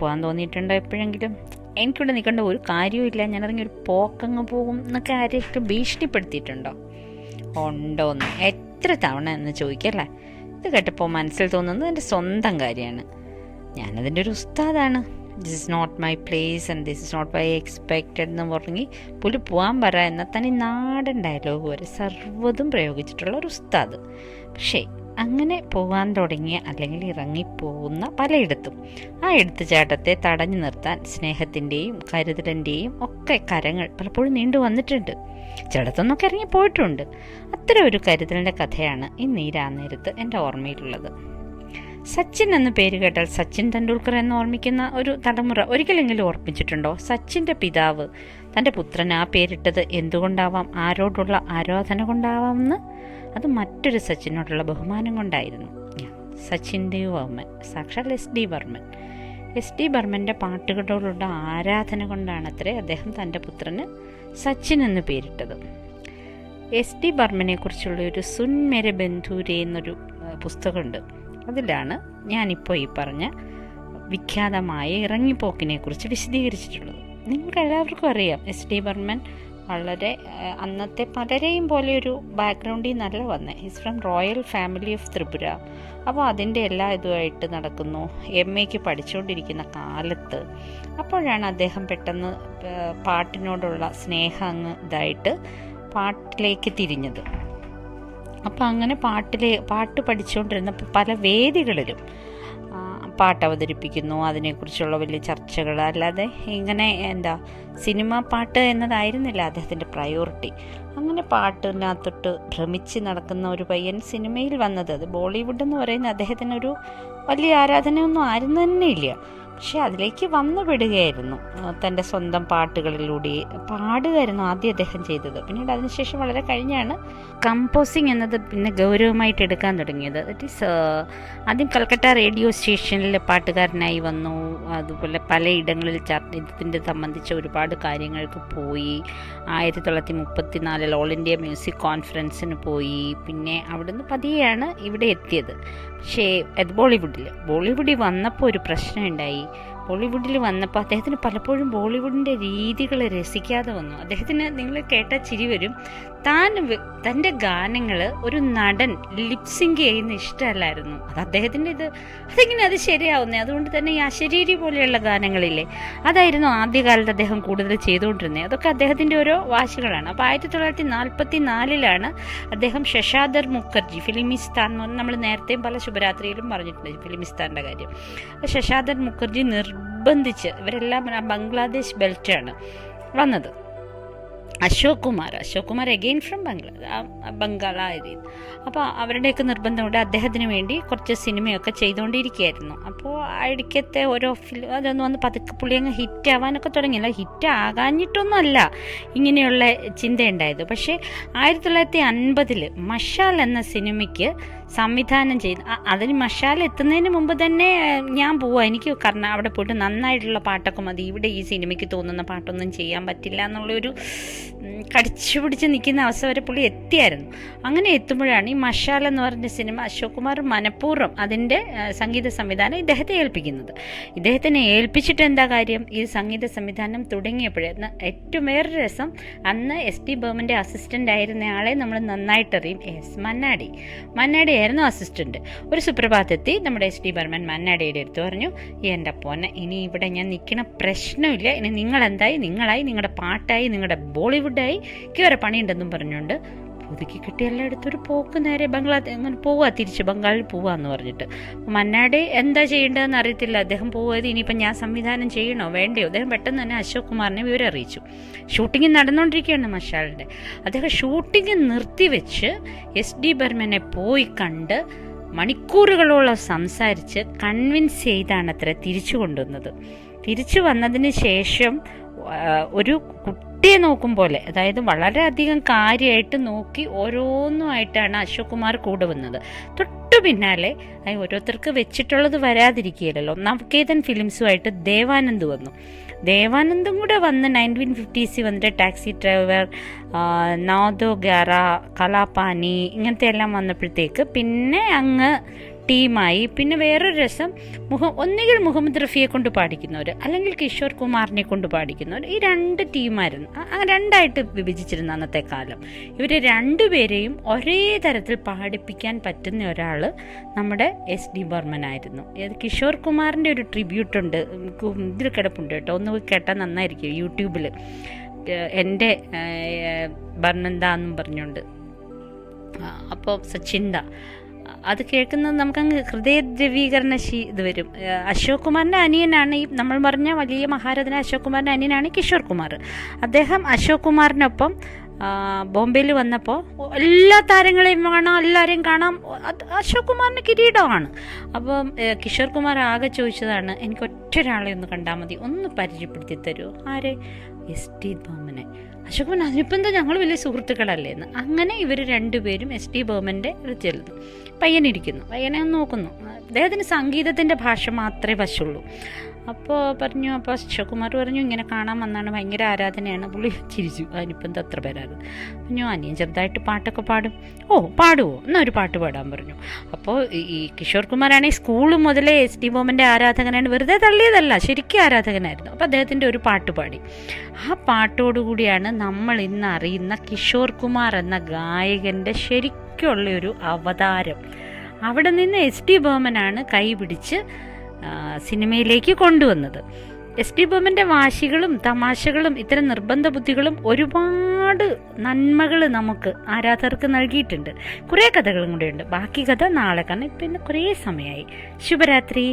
പോകാൻ തോന്നിയിട്ടുണ്ടോ എപ്പോഴെങ്കിലും? എനിക്കിവിടെ നിൽക്കേണ്ട ഒരു കാര്യവുമില്ല, ഞാനതിങ്ങനെ ഒരു പോക്കങ്ങ് പോകും എന്നൊക്കെ ആരെയൊക്കെ ഭീഷണിപ്പെടുത്തിയിട്ടുണ്ടോ? ഉണ്ടോയെന്ന് എത്ര തവണ എന്ന് ചോദിക്കല്ലേ. ഇത് കേട്ടപ്പോൾ മനസ്സിൽ തോന്നുന്നത് എൻ്റെ സ്വന്തം കാര്യമാണ്. ഞാനതിൻ്റെ ഒരു ഉസ്താദാണ്. This is not my place and this is not my expected എന്ന് പറഞ്ഞ് പുലി പോകാൻ പറ എന്നാൽ തന്നെ നാടൻ ഡയലോഗ് വരെ സർവ്വതും പ്രയോഗിച്ചിട്ടുള്ള ഒരു ഉസ്താദ്. പക്ഷേ അങ്ങനെ പോകാൻ തുടങ്ങിയ അല്ലെങ്കിൽ ഇറങ്ങിപ്പോകുന്ന പലയിടത്തും ആ എടുത്തുചാട്ടത്തെ തടഞ്ഞു നിർത്താൻ സ്നേഹത്തിൻ്റെയും കരുതലിൻ്റെയും ഒക്കെ കരങ്ങൾ പലപ്പോഴും നീണ്ടു വന്നിട്ടുണ്ട്. ചിലടത്തൊന്നൊക്കെ ഇറങ്ങിപ്പോയിട്ടുണ്ട്. അത്തരം ഒരു കരുതലിൻ്റെ കഥയാണ് ഇന്ന് ഈ രാന്നേരത്ത് എൻ്റെ ഓർമ്മയിലുള്ളത്. സച്ചിൻ എന്ന പേര് കേട്ടാൽ സച്ചിൻ തെണ്ടുൽക്കർ എന്ന് ഓർമ്മിക്കുന്ന ഒരു തലമുറ ഒരിക്കലെങ്കിലും ഓർമ്മിച്ചിട്ടുണ്ടോ? സച്ചിൻ്റെ പിതാവ് തൻ്റെ പുത്രന് ആ പേരിട്ടത് എന്തുകൊണ്ടാവാം? ആരോടുള്ള ആരാധന കൊണ്ടാവാമെന്ന്. അത് മറ്റൊരു സച്ചിനോടുള്ള ബഹുമാനം കൊണ്ടായിരുന്നു. സച്ചിൻ ദേവ് വർമ്മൻ, സാക്ഷാൽ എസ് ഡി ബർമൻ്റെ പാട്ടുകളോടുള്ള ആരാധന കൊണ്ടാണത്രേ അദ്ദേഹം തൻ്റെ പുത്രന് സച്ചിൻ എന്ന് പേരിട്ടത്. എസ് ഡി ബർമനെ കുറിച്ചുള്ള ഒരു സുൻ മേരെ ബന്ധൂരെ എന്നൊരു പുസ്തകമുണ്ട്. അതിലാണ് ഞാനിപ്പോൾ ഈ പറഞ്ഞ വിഖ്യാതമായ ഇറങ്ങിപ്പോക്കിനെ കുറിച്ച് വിശദീകരിച്ചിട്ടുള്ളത്. നിങ്ങൾക്ക് എല്ലാവർക്കും അറിയാം, എസ് ഡി ബർമൻ വളരെ അന്നത്തെ പലരെയും പോലെ ഒരു ബാക്ക്ഗ്രൗണ്ടിൽ നിന്നല്ല വന്നത്. His from royal family of Tripura. അപ്പോൾ അതിൻ്റെ എല്ലാ ഇതുമായിട്ട് നടക്കുന്നു. MA പഠിച്ചുകൊണ്ടിരിക്കുന്ന കാലത്ത് അപ്പോഴാണ് അദ്ദേഹം പെട്ടെന്ന് പാട്ടിനോടുള്ള സ്നേഹം അങ്ങ് ഇതായിട്ട് പാട്ടിലേക്ക് തിരിഞ്ഞത്. അപ്പോൾ അങ്ങനെ പാട്ട് പഠിച്ചുകൊണ്ടിരുന്നപ്പോൾ പല വേദികളിലും പാട്ട് അവതരിപ്പിക്കുന്നു, അതിനെക്കുറിച്ചുള്ള വലിയ ചർച്ചകൾ. അല്ലാതെ ഇങ്ങനെ സിനിമ പാട്ട് എന്നതായിരുന്നില്ല അദ്ദേഹത്തിൻ്റെ പ്രയോറിറ്റി. അങ്ങനെ പാട്ടിനകത്തൊട്ട് ഭ്രമിച്ച് നടക്കുന്ന ഒരു പയ്യൻ സിനിമയിൽ വന്നത്, അത് ബോളിവുഡ് എന്ന് പറയുന്ന അദ്ദേഹത്തിനൊരു വലിയ ആരാധനയൊന്നും ആരും തന്നെ ഇല്ല. പക്ഷെ അതിലേക്ക് വന്നു പെടുകയായിരുന്നു. തൻ്റെ സ്വന്തം പാട്ടുകളിലൂടെ പാടുകയായിരുന്നു ആദ്യം അദ്ദേഹം ചെയ്തത്. പിന്നീട് അതിനുശേഷം വളരെ കഴിഞ്ഞാണ് കമ്പോസിങ് എന്നത് പിന്നെ ഗൗരവമായിട്ട് എടുക്കാൻ തുടങ്ങിയത്. ദറ്റ് ഈസ് ആദ്യം കൽക്കട്ട റേഡിയോ സ്റ്റേഷനിൽ പാട്ടുകാരനായി വന്നു. അതുപോലെ പലയിടങ്ങളിൽ ഇതിൻ്റെ സംബന്ധിച്ച ഒരുപാട് കാര്യങ്ങൾക്ക് പോയി. 1934 ഓൾ ഇന്ത്യ മ്യൂസിക് കോൺഫറൻസിന് പോയി. പിന്നെ അവിടുന്ന് പതിയെയാണ് ഇവിടെ എത്തിയത്. പക്ഷേ അത് ബോളിവുഡിൽ വന്നപ്പോൾ ഒരു പ്രശ്നമുണ്ടായി. ബോളിവുഡിൽ വന്നപ്പോൾ അദ്ദേഹത്തിന് പലപ്പോഴും ബോളിവുഡിൻ്റെ രീതികൾ രസിക്കാതെ വന്നു. അദ്ദേഹത്തിന് നിങ്ങൾ കേട്ടാൽ ചിരി വരും. തൻ്റെ ഗാനങ്ങൾ ഒരു നടൻ ലിപ്സിങ്ക് ചെയ്യുന്ന ഇഷ്ടമല്ലായിരുന്നു. അത് അദ്ദേഹത്തിൻ്റെ അതെങ്ങനെ അത് ശരിയാവുന്നേ? അതുകൊണ്ട് തന്നെ ഈ അശരീരി പോലെയുള്ള ഗാനങ്ങളില്ലേ, അതായിരുന്നു ആദ്യകാലത്ത് അദ്ദേഹം കൂടുതൽ ചെയ്തുകൊണ്ടിരുന്നത്. അതൊക്കെ അദ്ദേഹത്തിൻ്റെ ഓരോ വാശികളാണ്. അപ്പോൾ 1944 അദ്ദേഹം ശശാധർ മുഖർജി, ഫിലിമിസ്ഥാൻ എന്ന് പറഞ്ഞാൽ നമ്മൾ നേരത്തെയും പല ശുഭരാത്രിയിലും പറഞ്ഞിട്ടുണ്ട് ഫിലിമിസ്ഥാൻ്റെ കാര്യം. ശശാധർ മുഖർജി നിർബന്ധിച്ച്, ഇവരെല്ലാം ബംഗ്ലാദേശ് ബെൽറ്റാണ് വന്നത്. അശോക് കുമാർ അഗെയിൻ ഫ്രം ബംഗാൾ ആ ഏരിയയിൽ. അപ്പോൾ അവരുടെയൊക്കെ നിർബന്ധമുണ്ട്. അദ്ദേഹത്തിന് വേണ്ടി കുറച്ച് സിനിമയൊക്കെ ചെയ്തുകൊണ്ടിരിക്കുകയായിരുന്നു. അപ്പോൾ ഇടയ്ക്കത്തെ ഓരോ അതൊന്നും വന്ന് പതുക്കെ പുള്ളി അങ്ങ് ഹിറ്റ് ആവാനൊക്കെ തുടങ്ങിയില്ല. ഹിറ്റ് ആകാഞ്ഞിട്ടൊന്നും അല്ല ഇങ്ങനെയുള്ള ചിന്തയുണ്ടായത്. പക്ഷേ 1950 മഷാൽ എന്ന സിനിമയ്ക്ക് സംവിധാനം ചെയ്ത്, അതിന് മഷാൽ എത്തുന്നതിന് മുമ്പ് തന്നെ ഞാൻ പോവാം, എനിക്ക് കാരണം അവിടെ പോയിട്ട് നന്നായിട്ടുള്ള പാട്ടൊക്കെ മതി, ഇവിടെ ഈ സിനിമയ്ക്ക് തോന്നുന്ന പാട്ടൊന്നും ചെയ്യാൻ പറ്റില്ല എന്നുള്ളൊരു കടിച്ചു പിടിച്ച് നിൽക്കുന്ന അവസ്ഥ വരെ പുള്ളി എത്തിയായിരുന്നു. അങ്ങനെ എത്തുമ്പോഴാണ് ഈ മഷാൽ എന്ന് പറഞ്ഞ സിനിമ അശോക് കുമാർ മനഃപൂർവ്വം അതിൻ്റെ സംഗീത സംവിധാനം ഇദ്ദേഹത്തെ ഏൽപ്പിക്കുന്നത്. ഇദ്ദേഹത്തിനെ ഏൽപ്പിച്ചിട്ട് എന്താ കാര്യം, ഈ സംഗീത സംവിധാനം തുടങ്ങിയപ്പോഴായിരുന്നു ഏറ്റവും വേറെ രസം. അന്ന് എസ് ഡി ബർമൻ്റെ അസിസ്റ്റൻ്റ് ആയിരുന്ന ആളെ നമ്മൾ നന്നായിട്ടറിയും, മന്നാടി ആയിരുന്നു അസിസ്റ്റൻ്റ്. ഒരു സുപ്രഭാതത്തിൽ നമ്മുടെ എസ് ഡി ബർമൻ മന്നാടിയുടെ അടുത്ത് പറഞ്ഞു, എൻ്റെ പൊന്നെ, ഇനി ഇവിടെ ഞാൻ നിൽക്കണ പ്രശ്നമില്ല, ഇനി നിങ്ങളായി, നിങ്ങളുടെ പാട്ടായി, നിങ്ങളുടെ ബോളിവുഡായി വേറെ പണിയുണ്ടെന്നും പറഞ്ഞുകൊണ്ട് പുതുക്കി കിട്ടി എല്ലായിടത്തും ഒരു പോക്ക് നേരെ അങ്ങനെ തിരിച്ച് ബംഗാളിൽ പോവാന്ന് പറഞ്ഞിട്ട്. മന്നാടി എന്താ ചെയ്യേണ്ടതെന്ന് അറിയത്തില്ല. അദ്ദേഹം പോയത് ഇനിയിപ്പം ഞാൻ സംവിധാനം ചെയ്യണോ വേണ്ടയോ? അദ്ദേഹം പെട്ടെന്ന് തന്നെ അശോക് കുമാറിനെ വിവരം അറിയിച്ചു. ഷൂട്ടിംഗ് നടന്നുകൊണ്ടിരിക്കുകയാണ് മഷാലിൻ്റെ. അദ്ദേഹം ഷൂട്ടിംഗ് നിർത്തിവെച്ച് എസ് ഡി ബർമനെ പോയി കണ്ട് മണിക്കൂറുകളോളം സംസാരിച്ച് കൺവിൻസ് ചെയ്താണത്രേ തിരിച്ചു കൊണ്ടുവന്നത്. തിരിച്ചു വന്നതിന് ശേഷം ഒരു കുട്ടിയെ നോക്കും പോലെ, അതായത് വളരെയധികം കാര്യമായിട്ട് നോക്കി ഓരോന്നുമായിട്ടാണ് അശോക് കുമാർ കൂടെ വന്നത്. തൊട്ടു പിന്നാലെ ഓരോരുത്തർക്ക് വെച്ചിട്ടുള്ളത് വരാതിരിക്കുകയല്ലോ, നവകേതൻ ഫിലിംസുമായിട്ട് ദേവാനന്ദ് വന്നു. ദേവാനന്ദും കൂടെ വന്ന് 1950s വന്നിട്ട് ടാക്സി ഡ്രൈവർ, നാദോ ഗ്യാറ, കലാപാനി ഇങ്ങനത്തെ എല്ലാം വന്നപ്പോഴത്തേക്ക് പിന്നെ അങ്ങ് ടീമായി. പിന്നെ വേറൊരു രസം, ഒന്നുകിൽ മുഹമ്മദ് റഫിയെ കൊണ്ട് പാടിക്കുന്നവർ, അല്ലെങ്കിൽ കിഷോർ കുമാറിനെ കൊണ്ട് പാടിക്കുന്നവർ. ഈ 2 ടീമായിരുന്നു, 2ആയിട്ട് വിഭജിച്ചിരുന്നു അന്നത്തെ കാലം. ഇവർ രണ്ടുപേരെയും ഒരേ തരത്തിൽ പാടിപ്പിക്കാൻ പറ്റുന്ന ഒരാൾ നമ്മുടെ SD ബർമനായിരുന്നു. കിഷോർ കുമാറിൻ്റെ ഒരു ട്രിബ്യൂട്ടുണ്ട്, ഇതിൽ കിടപ്പുണ്ട് കേട്ടോ, ഒന്ന് കേട്ടാൽ നന്നായിരിക്കും യൂട്യൂബിൽ. എൻ്റെ ബർമന്ത എന്നും പറഞ്ഞുകൊണ്ട്, അപ്പോൾ സച്ചിന്ത, അത് കേൾക്കുന്നത് നമുക്കങ്ങ് ഹൃദയദ്രവീകരണ ഇത് വരും. അശോക് കുമാറിൻ്റെ അനിയനാണ് ഈ നമ്മൾ പറഞ്ഞ വലിയ മഹാരഥന അശോക് കുമാറിൻ്റെ അനിയനാണ് കിഷോർ കുമാർ. അദ്ദേഹം അശോക് കുമാറിനൊപ്പം ബോംബെയിൽ വന്നപ്പോൾ എല്ലാ താരങ്ങളെയും കാണാം, എല്ലാവരെയും കാണാം. അശോക് കുമാറിന് കിരീടമാണ്. അപ്പം കിഷോർ കുമാർ ആകെ ചോദിച്ചതാണ്, എനിക്ക് ഒറ്റൊരാളെ ഒന്ന് കണ്ടാൽ മതി, ഒന്ന് പരിചയപ്പെടുത്തി തരുമോ? ആരെ? SD ബർമനെ. അശോക് കുമാർ, അതിനിപ്പോൾ എന്താ, ഞങ്ങൾ വലിയ സുഹൃത്തുക്കളല്ലേ എന്ന്. അങ്ങനെ ഇവർ രണ്ടുപേരും SD ബർമൻ്റെ അടുത്ത് ചെല്ലുന്നു. പയ്യനിരിക്കുന്നു, പയ്യനെ നോക്കുന്നു. അദ്ദേഹത്തിന് സംഗീതത്തിൻ്റെ ഭാഷ മാത്രമേ വശമുള്ളൂ. അപ്പോൾ അശോക് കുമാർ പറഞ്ഞു, ഇങ്ങനെ കാണാൻ വന്നാണ്, ഭയങ്കര ആരാധനയാണ്. പുള്ളി ചിരിച്ചു, അതിനിപ്പോൾ എന്താ അത്ര പേരാണ്. പറഞ്ഞു, അനിയൻ ചെറുതായിട്ട് പാട്ടൊക്കെ പാടും. ഓ, പാടുമോ? എന്നാൽ ഒരു പാട്ട് പാടാൻ പറഞ്ഞു. അപ്പോൾ ഈ കിഷോർ കുമാറാണെങ്കിൽ സ്കൂൾ മുതലേ SD ബർമൻ്റെ ആരാധകനാണ്, വെറുതെ തള്ളിയതല്ല, ശരിക്കും ആരാധകനായിരുന്നു. അപ്പോൾ അദ്ദേഹത്തിൻ്റെ ഒരു പാട്ട് പാടി. ആ പാട്ടോടുകൂടിയാണ് നമ്മൾ ഇന്ന് അറിയുന്ന കിഷോർ കുമാർ എന്ന ഗായകൻ്റെ ശരിക്കുള്ളൊരു അവതാരം. അവിടെ നിന്ന് SD ബർമനാണ് കൈപിടിച്ച് സിനിമയിലേക്ക് കൊണ്ടുവന്നത്. SD ബർമൻ്റെ വാശികളും തമാശകളും ഇത്തരം നിർബന്ധ ബുദ്ധികളും ഒരുപാട് നന്മകൾ നമുക്ക് ആരാധകർക്ക് നൽകിയിട്ടുണ്ട്. കുറേ കഥകളും കൂടെയുണ്ട്. ബാക്കി കഥ നാളെ, കാരണം ഇപ്പം ഇന്ന് കുറേ സമയമായി. ശുഭരാത്രി.